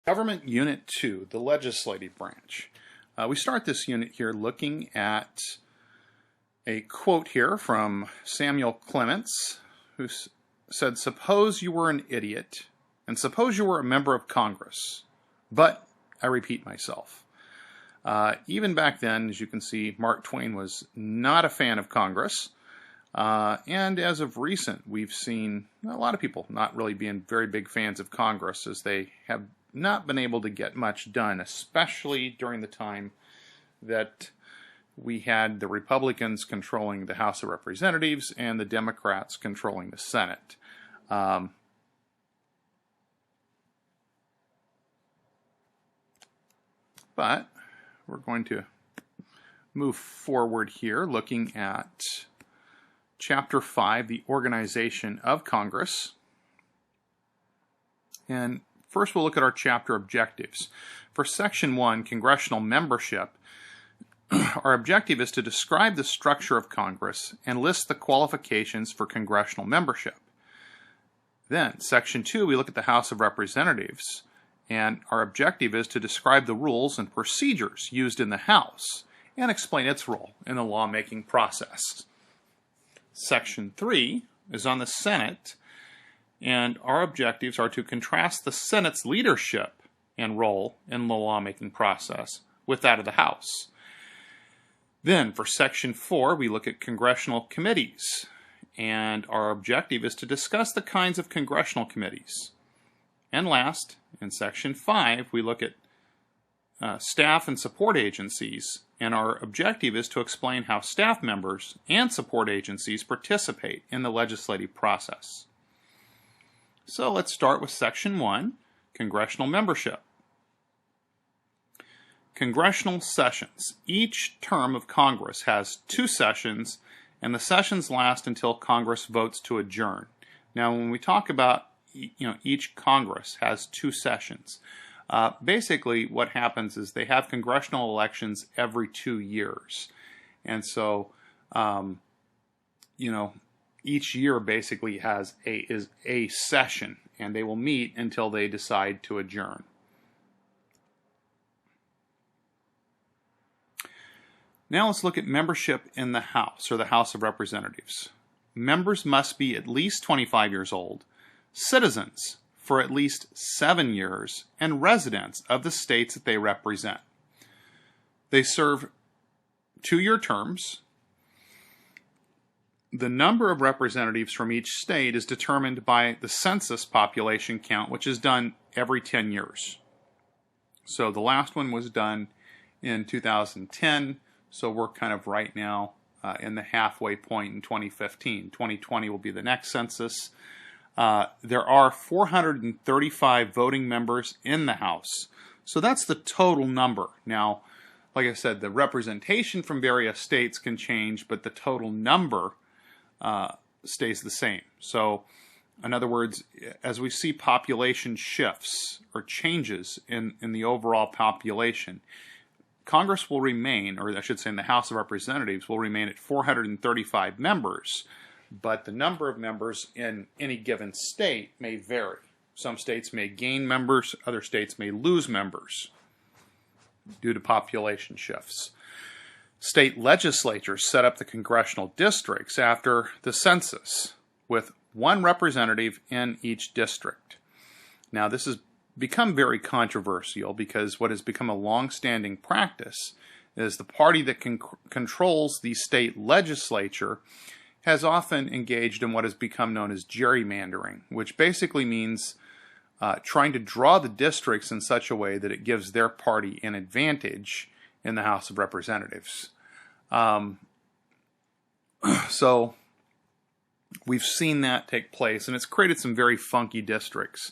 Government Unit 2, the legislative branch. We start this unit here looking at a quote here from Samuel Clements, who said, "Suppose you were an idiot, and suppose you were a member of Congress, but," I repeat myself, even back then, as you can see, Mark Twain was not a fan of Congress, and as of recent, we've seen a lot of people not really being very big fans of Congress, as they have not been able to get much done, especially during the time that we had the Republicans controlling the House of Representatives and the Democrats controlling the Senate. But we're going to move forward here looking at Chapter 5, the Organization of Congress. And first we'll look at our chapter objectives. For Section 1, Congressional Membership, our objective is to describe the structure of Congress and list the qualifications for congressional membership. Then, Section 2, we look at the House of Representatives, and our objective is to describe the rules and procedures used in the House and explain its role in the lawmaking process. Section 3 is on the Senate, and our objectives are to contrast the Senate's leadership and role in the lawmaking process with that of the House. Then, for Section 4, we look at Congressional Committees, and our objective is to discuss the kinds of Congressional Committees. And last, in Section 5, we look at staff and support agencies, and our objective is to explain how staff members and support agencies participate in the legislative process. So let's start with Section 1, Congressional Membership. Congressional sessions. Each term of Congress has 2 sessions, and the sessions last until Congress votes to adjourn. Now, when we talk about, each Congress has 2 sessions, basically what happens is they have congressional elections every 2 years. And so, each year basically is a session, and they will meet until they decide to adjourn. Now let's look at membership in the House, or the House of Representatives. Members must be at least 25 years old, citizens for at least 7 years, and residents of the states that they represent. They serve 2-year terms. The number of representatives from each state is determined by the census population count, which is done every 10 years. So the last one was done in 2010, so we're kind of right now in the halfway point in 2015. 2020 will be the next census. There are 435 voting members in the House, so that's the total number. Now, like I said, the representation from various states can change, but the total number stays the same. So, in other words, as we see population shifts or changes in the overall population, Congress will remain, or I should say in the House of Representatives, will remain at 435 members, but the number of members in any given state may vary. Some states may gain members, other states may lose members due to population shifts. State legislatures set up the congressional districts after the census, with 1 representative in each district. Now, this has become very controversial because what has become a long-standing practice is the party that controls the state legislature has often engaged in what has become known as gerrymandering, which basically means trying to draw the districts in such a way that it gives their party an advantage in the House of Representatives. So we've seen that take place, and it's created some very funky districts.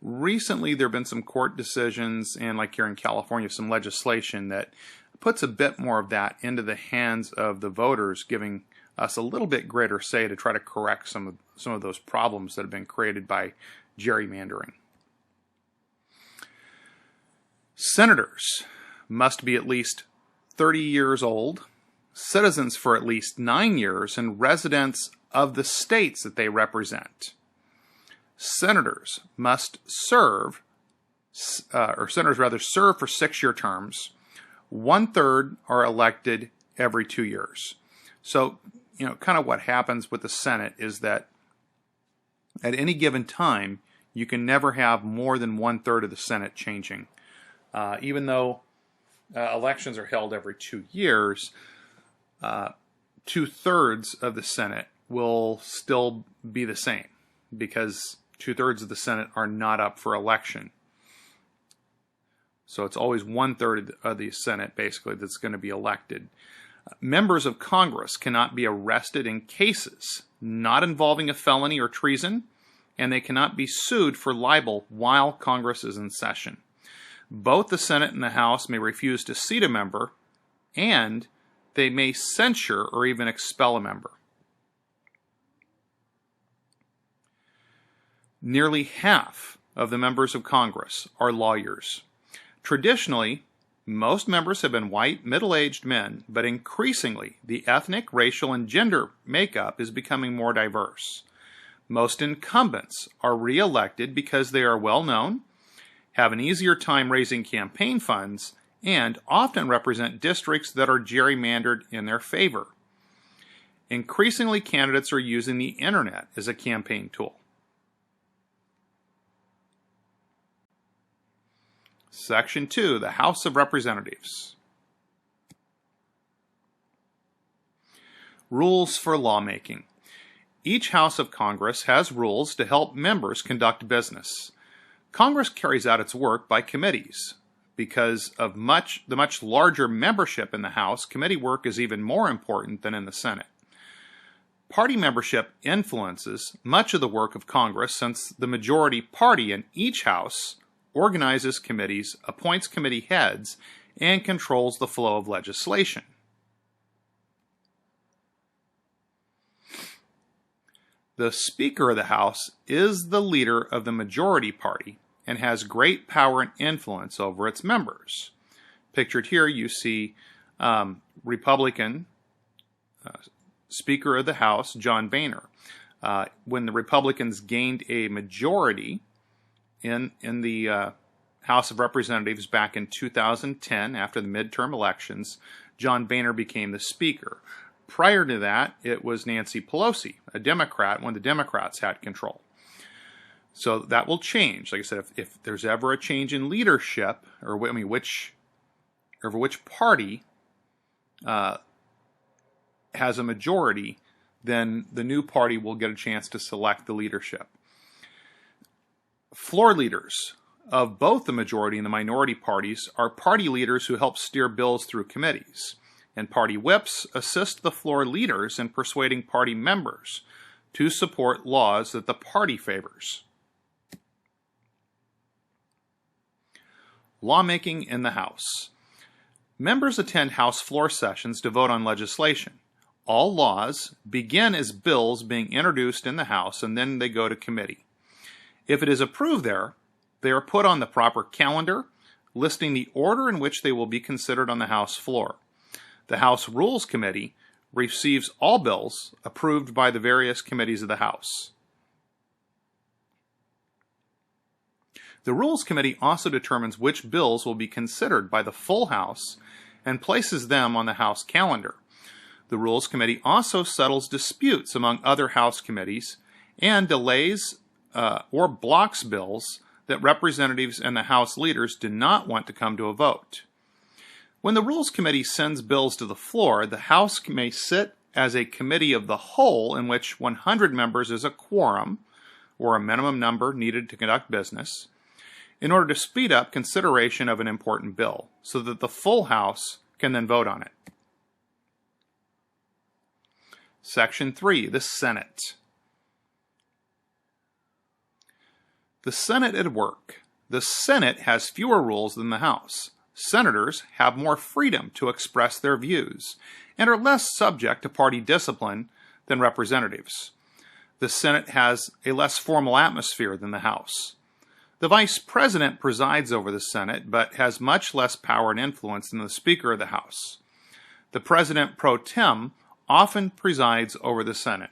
Recently, there have been some court decisions, and like here in California, some legislation that puts a bit more of that into the hands of the voters, giving us a little bit greater say to try to correct some of those problems that have been created by gerrymandering. Senators must be at least 30 years old, citizens for at least 9 years, and residents of the states that they represent. Senators must serve serve for 6-year terms. 1/3 are elected every 2 years. So, kind of what happens with the Senate is that at any given time, you can never have more than 1/3 of the Senate changing. Even though elections are held every 2 years, 2/3 of the Senate will still be the same because 2/3 of the Senate are not up for election. So it's always 1/3 of the Senate, basically, that's going to be elected. Members of Congress cannot be arrested in cases not involving a felony or treason, and they cannot be sued for libel while Congress is in session. Both the Senate and the House may refuse to seat a member, and they may censure or even expel a member. Nearly half of the members of Congress are lawyers. Traditionally, most members have been white, middle-aged men, but increasingly, the ethnic, racial, and gender makeup is becoming more diverse. Most incumbents are re-elected because they are well-known, have an easier time raising campaign funds, and often represent districts that are gerrymandered in their favor. Increasingly, candidates are using the internet as a campaign tool. Section 2, the House of Representatives. Rules for lawmaking. Each House of Congress has rules to help members conduct business. Congress carries out its work by committees. Because of the much larger membership in the House, committee work is even more important than in the Senate. Party membership influences much of the work of Congress since the majority party in each House organizes committees, appoints committee heads, and controls the flow of legislation. The Speaker of the House is the leader of the majority party and has great power and influence over its members. Pictured here, you see Republican Speaker of the House, John Boehner. When the Republicans gained a majority in the House of Representatives back in 2010, after the midterm elections, John Boehner became the Speaker. Prior to that, it was Nancy Pelosi, a Democrat, when the Democrats had control. So that will change. Like I said, if there's ever a change in leadership, or which party has a majority, then the new party will get a chance to select the leadership. Floor leaders of both the majority and the minority parties are party leaders who help steer bills through committees, and party whips assist the floor leaders in persuading party members to support laws that the party favors. Lawmaking in the House. Members attend House floor sessions to vote on legislation. All laws begin as bills being introduced in the House, and then they go to committee. If it is approved there, they are put on the proper calendar, listing the order in which they will be considered on the House floor. The House Rules Committee receives all bills approved by the various committees of the House. The Rules Committee also determines which bills will be considered by the full House and places them on the House calendar. The Rules Committee also settles disputes among other House committees and delays or blocks bills that representatives and the House leaders do not want to come to a vote. When the Rules Committee sends bills to the floor, the House may sit as a committee of the whole in which 100 members is a quorum, or a minimum number needed to conduct business, in order to speed up consideration of an important bill, so that the full House can then vote on it. Section 3, the Senate. The Senate at work. The Senate has fewer rules than the House. Senators have more freedom to express their views and are less subject to party discipline than representatives. The Senate has a less formal atmosphere than the House. The Vice President presides over the Senate, but has much less power and influence than the Speaker of the House. The President pro tem often presides over the Senate.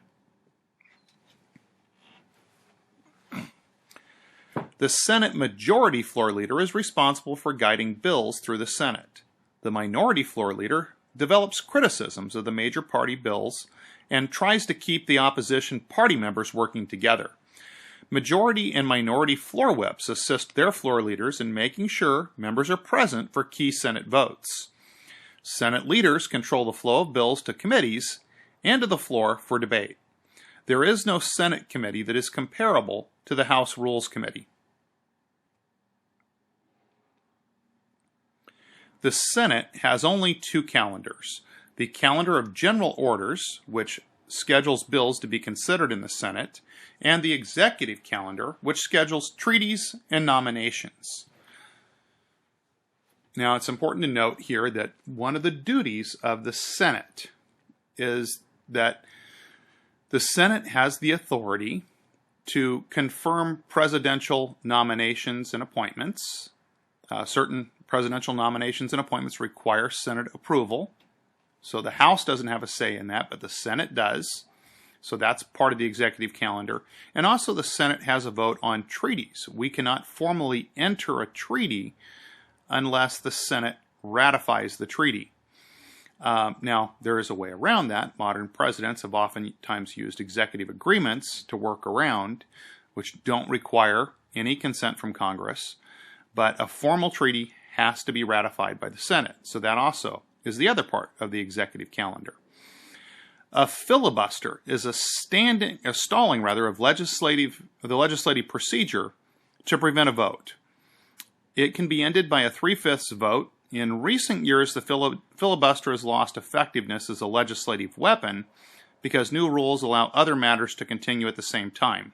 The Senate Majority Floor Leader is responsible for guiding bills through the Senate. The Minority Floor Leader develops criticisms of the major party bills and tries to keep the opposition party members working together. Majority and minority floor whips assist their floor leaders in making sure members are present for key Senate votes. Senate leaders control the flow of bills to committees and to the floor for debate. There is no Senate committee that is comparable to the House Rules Committee. The Senate has only two calendars: the calendar of general orders, which schedules bills to be considered in the Senate, and the executive calendar, which schedules treaties and nominations. Now, it's important to note here that one of the duties of the Senate is that the Senate has the authority to confirm presidential nominations and appointments. Certain presidential nominations and appointments require Senate approval. So the House doesn't have a say in that, but the Senate does. So that's part of the executive calendar. And also the Senate has a vote on treaties. We cannot formally enter a treaty unless the Senate ratifies the treaty. Now, there is a way around that. Modern presidents have oftentimes used executive agreements to work around, which don't require any consent from Congress. But a formal treaty has to be ratified by the Senate. So that also is the other part of the executive calendar. A filibuster is a stalling of the legislative procedure to prevent a vote. It can be ended by a 3/5 vote. In recent years, the filibuster has lost effectiveness as a legislative weapon because new rules allow other matters to continue at the same time.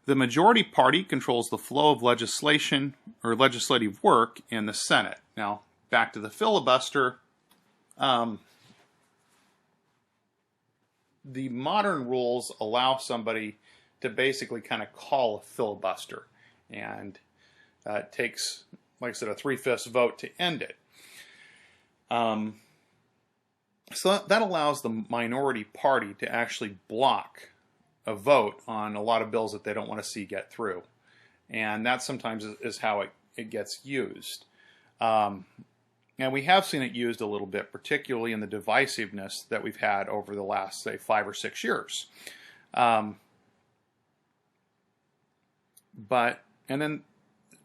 The majority party controls the flow of legislation or legislative work in the Senate. Now, back to the filibuster. The modern rules allow somebody to basically kind of call a filibuster, and it takes, like I said, a 3/5 vote to end it. So that allows the minority party to actually block a vote on a lot of bills that they don't want to see get through, and that sometimes is how it gets used. And we have seen it used a little bit, particularly in the divisiveness that we've had over the last, say, 5 or 6 years. And then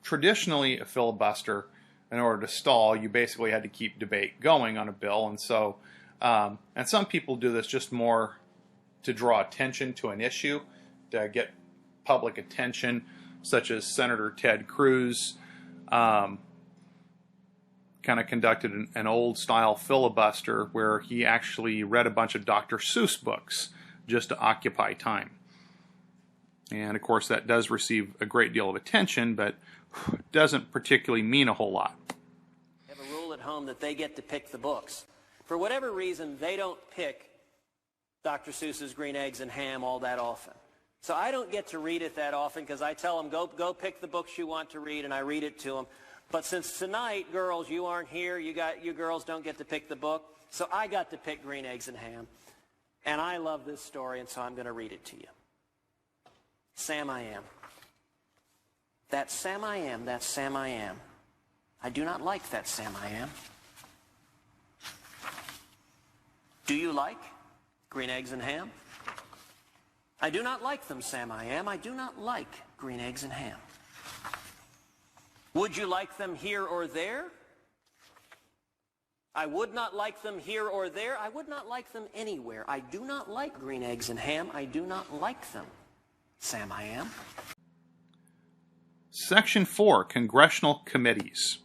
traditionally a filibuster, in order to stall, you basically had to keep debate going on a bill. And so, and some people do this just more to draw attention to an issue, to get public attention, such as Senator Ted Cruz kind of conducted an old-style filibuster where he actually read a bunch of Dr. Seuss books just to occupy time. And, of course, that does receive a great deal of attention, but doesn't particularly mean a whole lot. They have a rule at home that they get to pick the books. For whatever reason, they don't pick Dr. Seuss's Green Eggs and Ham all that often. So I don't get to read it that often because I tell them, go pick the books you want to read, and I read it to them. But since tonight, girls, you aren't here, you girls don't get to pick the book, so I got to pick Green Eggs and Ham. And I love this story, and so I'm going to read it to you. Sam I am. That Sam I am, that Sam I am. I do not like that Sam I am. Do you like green eggs and ham? I do not like them, Sam I am. I do not like green eggs and ham. Would you like them here or there? I would not like them here or there. I would not like them anywhere. I do not like green eggs and ham. I do not like them, Sam I am. Section 4, Congressional Committees.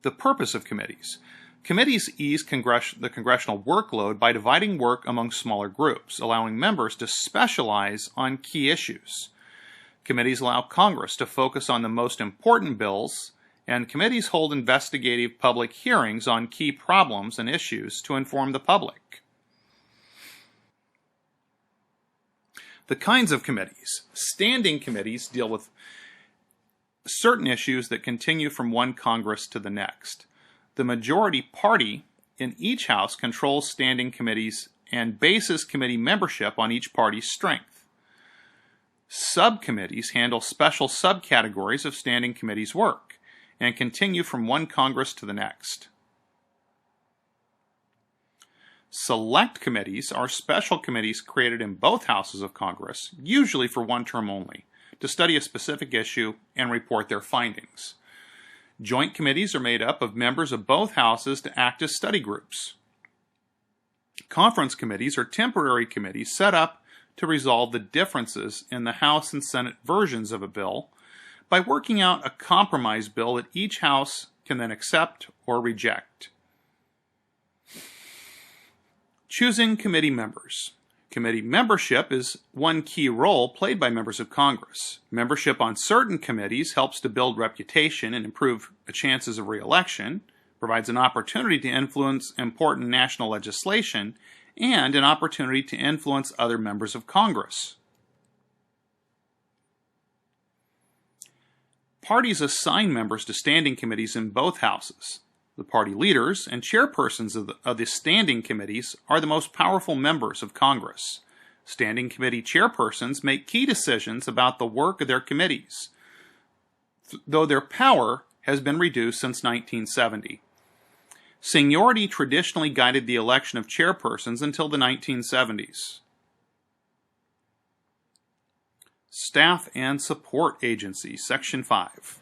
The purpose of committees. Committees ease the congressional workload by dividing work among smaller groups, allowing members to specialize on key issues. Committees allow Congress to focus on the most important bills, and committees hold investigative public hearings on key problems and issues to inform the public. The kinds of committees. Standing committees deal with certain issues that continue from one Congress to the next. The majority party in each House controls standing committees and bases committee membership on each party's strength. Subcommittees handle special subcategories of standing committees' work and continue from one Congress to the next. Select committees are special committees created in both houses of Congress, usually for one term only, to study a specific issue and report their findings. Joint committees are made up of members of both houses to act as study groups. Conference committees are temporary committees set up to resolve the differences in the House and Senate versions of a bill by working out a compromise bill that each House can then accept or reject. Choosing committee members. Committee membership is one key role played by members of Congress. Membership on certain committees helps to build reputation and improve the chances of re-election, provides an opportunity to influence important national legislation, and an opportunity to influence other members of Congress. Parties assign members to standing committees in both houses. The party leaders and chairpersons of the standing committees are the most powerful members of Congress. Standing committee chairpersons make key decisions about the work of their committees, though their power has been reduced since 1970. Seniority traditionally guided the election of chairpersons until the 1970s. Staff and Support Agencies, Section 5.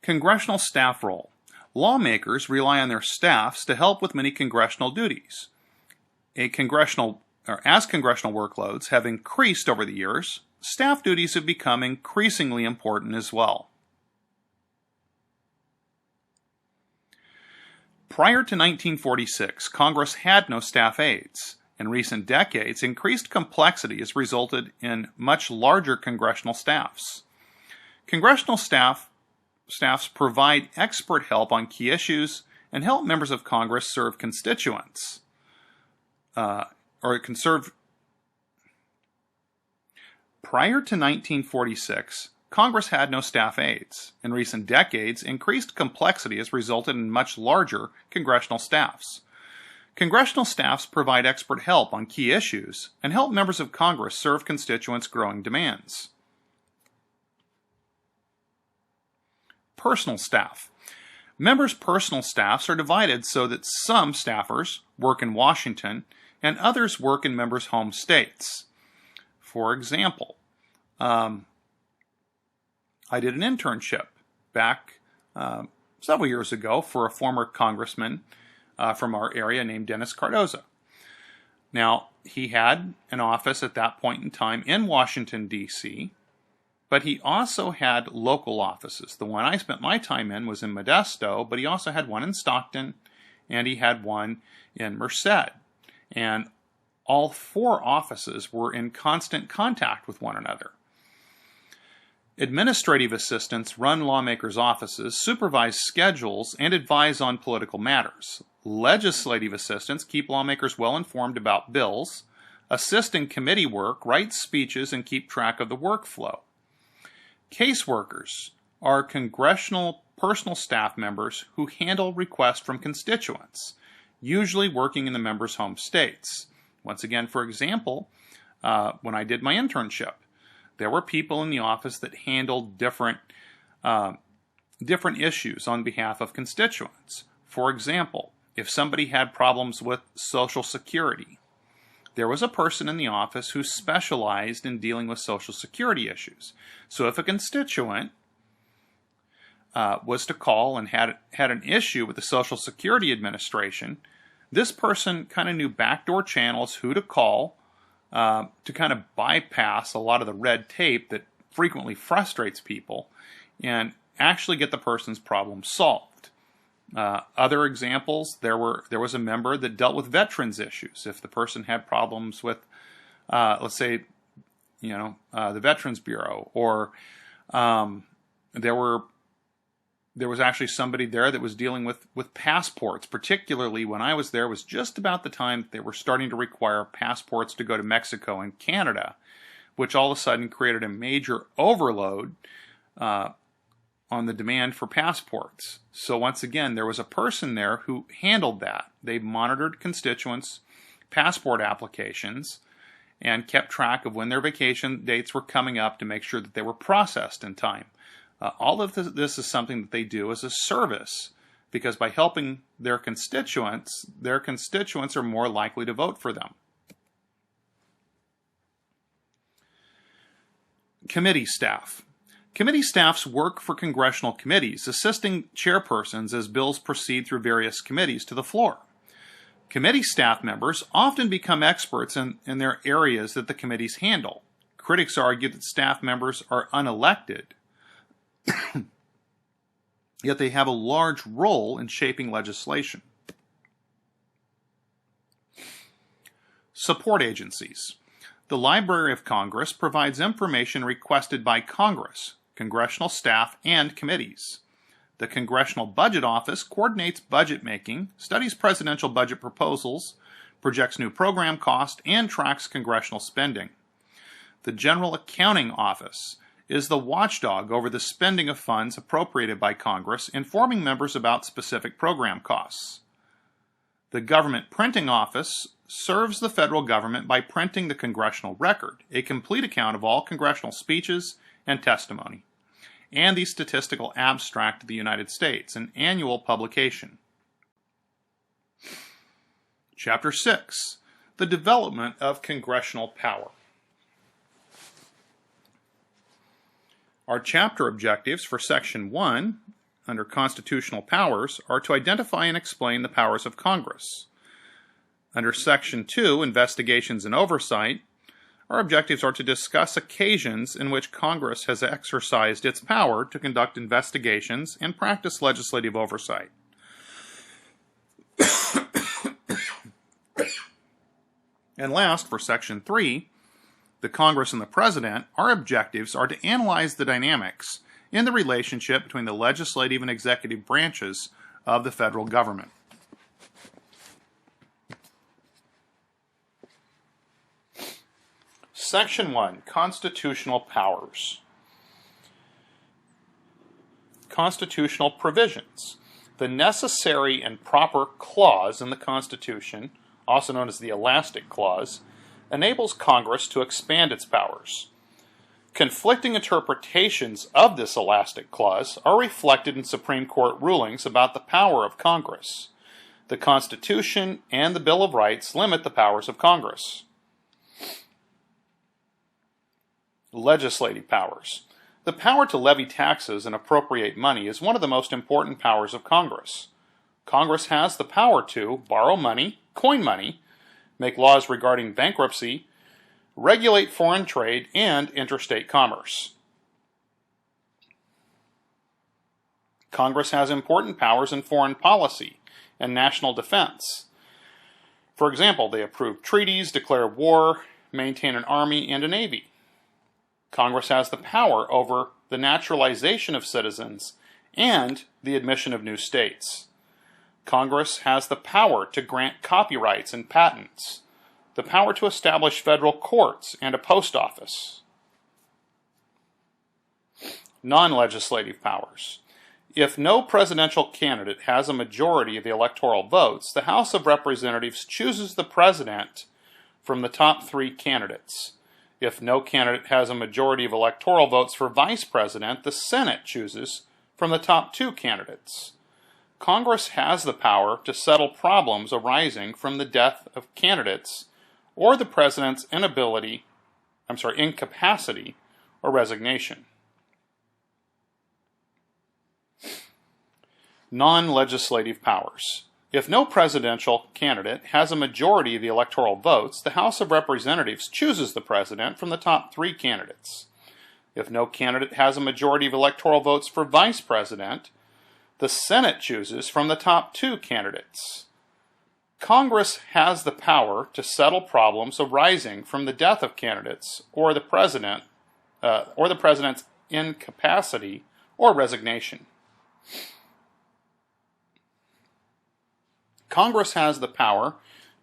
Congressional staff role. Lawmakers rely on their staffs to help with many congressional duties. As congressional workloads have increased over the years, staff duties have become increasingly important as well. Prior to 1946, Congress had no staff aides. In recent decades, increased complexity has resulted in much larger congressional staffs. Congressional staffs provide expert help on key issues and help members of Congress serve constituents. Prior to 1946, Congress had no staff aides. In recent decades, increased complexity has resulted in much larger congressional staffs. Congressional staffs provide expert help on key issues and help members of Congress serve constituents' growing demands. Personal staff. Members' personal staffs are divided so that some staffers work in Washington and others work in members' home states. For example, I did an internship back several years ago for a former congressman from our area named Dennis Cardoza. Now, he had an office at that point in time in Washington, D.C., but he also had local offices. The one I spent my time in was in Modesto, but he also had one in Stockton, and he had one in Merced. And all four offices were in constant contact with one another. Administrative assistants run lawmakers' offices, supervise schedules, and advise on political matters. Legislative assistants keep lawmakers well informed about bills, assist in committee work, write speeches, and keep track of the workflow. Caseworkers are congressional personal staff members who handle requests from constituents, usually working in the members' home states. Once again, for example, when I did my internship, there were people in the office that handled different issues on behalf of constituents. For example, if somebody had problems with Social Security, there was a person in the office who specialized in dealing with Social Security issues. So if a constituent was to call and had an issue with the Social Security Administration, this person kind of knew backdoor channels, who to call, to kind of bypass a lot of the red tape that frequently frustrates people and actually get the person's problem solved. Other examples, there was a member that dealt with veterans issues. If the person had problems with, let's say, the Veterans Bureau, or there was actually somebody there that was dealing with passports. Particularly when I was there was just about the time that they were starting to require passports to go to Mexico and Canada, which all of a sudden created a major overload on the demand for passports. So once again, there was a person there who handled that. They monitored constituents' passport applications and kept track of when their vacation dates were coming up to make sure that they were processed in time. All of this is something that they do as a service, because by helping their constituents are more likely to vote for them. Committee staff. Committee staffs work for congressional committees, assisting chairpersons as bills proceed through various committees to the floor. Committee staff members often become experts in their areas that the committees handle. Critics argue that staff members are unelected, yet they have a large role in shaping legislation. Support agencies. The Library of Congress provides information requested by Congress, congressional staff, and committees. The Congressional Budget Office coordinates budget making, studies presidential budget proposals, projects new program costs, and tracks congressional spending. The General Accounting Office is the watchdog over the spending of funds appropriated by Congress, informing members about specific program costs. The Government Printing Office serves the federal government by printing the Congressional Record, a complete account of all congressional speeches and testimony, and the Statistical Abstract of the United States, an annual publication. Chapter 6. The Development of Congressional Power. Our chapter objectives for Section 1, under Constitutional Powers, are to identify and explain the powers of Congress. Under Section 2, Investigations and Oversight, our objectives are to discuss occasions in which Congress has exercised its power to conduct investigations and practice legislative oversight. And last, for Section 3, the Congress and the President, our objectives are to analyze the dynamics in the relationship between the legislative and executive branches of the federal government. Section 1, Constitutional Powers. Constitutional Provisions. The necessary and proper clause in the Constitution, also known as the Elastic Clause, enables Congress to expand its powers. Conflicting interpretations of this Elastic Clause are reflected in Supreme Court rulings about the power of Congress. The Constitution and the Bill of Rights limit the powers of Congress. Legislative powers. The power to levy taxes and appropriate money is one of the most important powers of Congress. Congress has the power to borrow money, coin money, make laws regarding bankruptcy, regulate foreign trade, and interstate commerce. Congress has important powers in foreign policy and national defense. For example, they approve treaties, declare war, maintain an army and a navy. Congress has the power over the naturalization of citizens and the admission of new states. Congress has the power to grant copyrights and patents, the power to establish federal courts and a post office. Non-legislative powers. If no presidential candidate has a majority of the electoral votes, the House of Representatives chooses the president from the top 3 candidates. If no candidate has a majority of electoral votes for vice president, the Senate chooses from the top 2 candidates. Congress has the power to settle problems arising from the death of candidates or the president's incapacity or resignation. Non-legislative powers. If no presidential candidate has a majority of the electoral votes, the House of Representatives chooses the president from the top 3 candidates. If no candidate has a majority of electoral votes for vice president, the Senate chooses from the top 2 candidates. Congress has the power to settle problems arising from the death of candidates or the president's incapacity or resignation. Congress has the power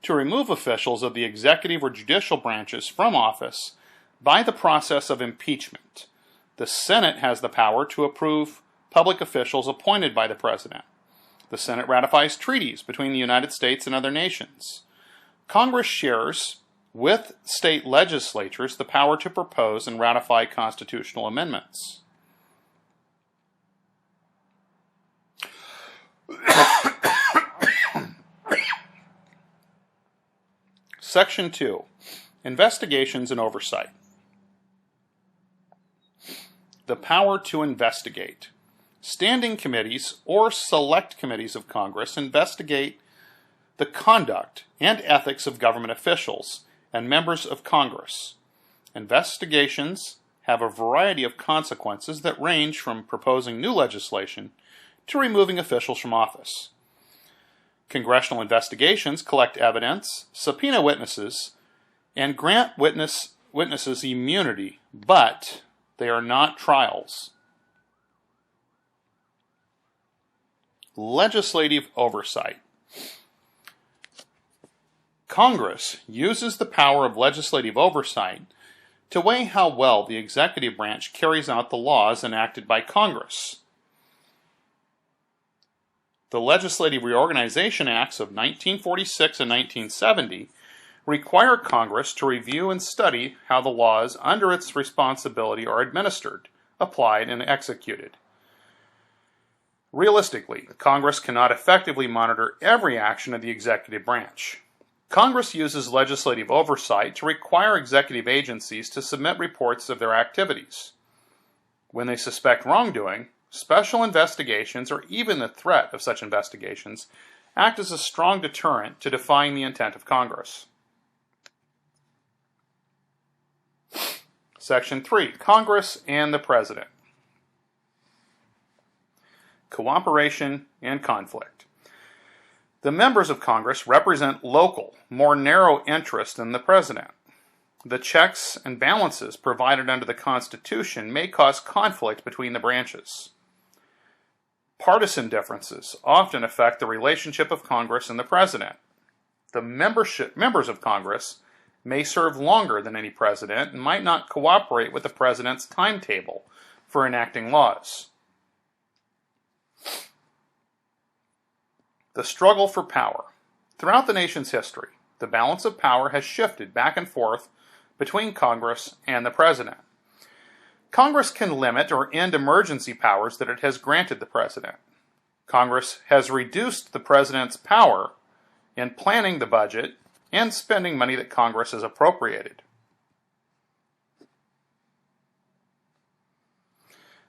to remove officials of the executive or judicial branches from office by the process of impeachment. The Senate has the power to approve public officials appointed by the President. The Senate ratifies treaties between the United States and other nations. Congress shares with state legislatures the power to propose and ratify constitutional amendments. Section 2. Investigations and Oversight. The power to investigate. Standing committees or select committees of Congress investigate the conduct and ethics of government officials and members of Congress. Investigations have a variety of consequences that range from proposing new legislation to removing officials from office. Congressional investigations collect evidence, subpoena witnesses, and grant witnesses immunity, but they are not trials. Legislative oversight. Congress uses the power of legislative oversight to weigh how well the executive branch carries out the laws enacted by Congress. The Legislative Reorganization Acts of 1946 and 1970 require Congress to review and study how the laws under its responsibility are administered, applied, and executed. Realistically, Congress cannot effectively monitor every action of the executive branch. Congress uses legislative oversight to require executive agencies to submit reports of their activities. When they suspect wrongdoing, special investigations, or even the threat of such investigations, act as a strong deterrent to defying the intent of Congress. Section 3. Congress and the President. Cooperation and conflict. The members of Congress represent local, more narrow interests than the President. The checks and balances provided under the Constitution may cause conflict between the branches. Partisan differences often affect the relationship of Congress and the President. The members of Congress may serve longer than any president and might not cooperate with the President's timetable for enacting laws. The struggle for power. Throughout the nation's history, the balance of power has shifted back and forth between Congress and the President. Congress can limit or end emergency powers that it has granted the President. Congress has reduced the President's power in planning the budget and spending money that Congress has appropriated.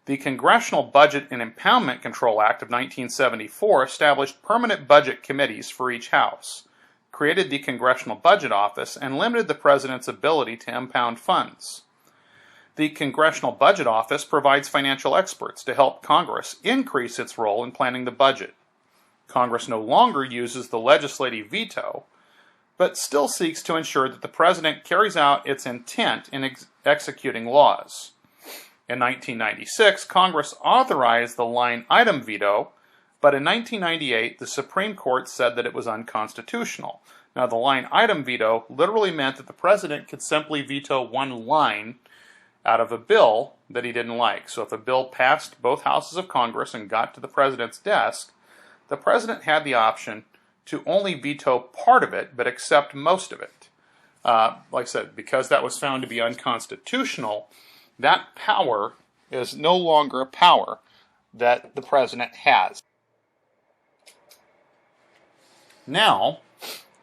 The Congressional Budget and Impoundment Control Act of 1974 established permanent budget committees for each House, created the Congressional Budget Office, and limited the President's ability to impound funds. The Congressional Budget Office provides financial experts to help Congress increase its role in planning the budget. Congress no longer uses the legislative veto, but still seeks to ensure that the President carries out its intent in executing laws. In 1996, Congress authorized the line item veto, but in 1998, the Supreme Court said that it was unconstitutional. Now, the line item veto literally meant that the President could simply veto one line out of a bill that he didn't like. So if a bill passed both houses of Congress and got to the President's desk, the President had the option to only veto part of it, but accept most of it. Like I said, because that was found to be unconstitutional, that power is no longer a power that the President has. Now,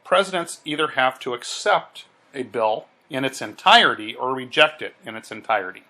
presidents either have to accept a bill in its entirety or reject it in its entirety.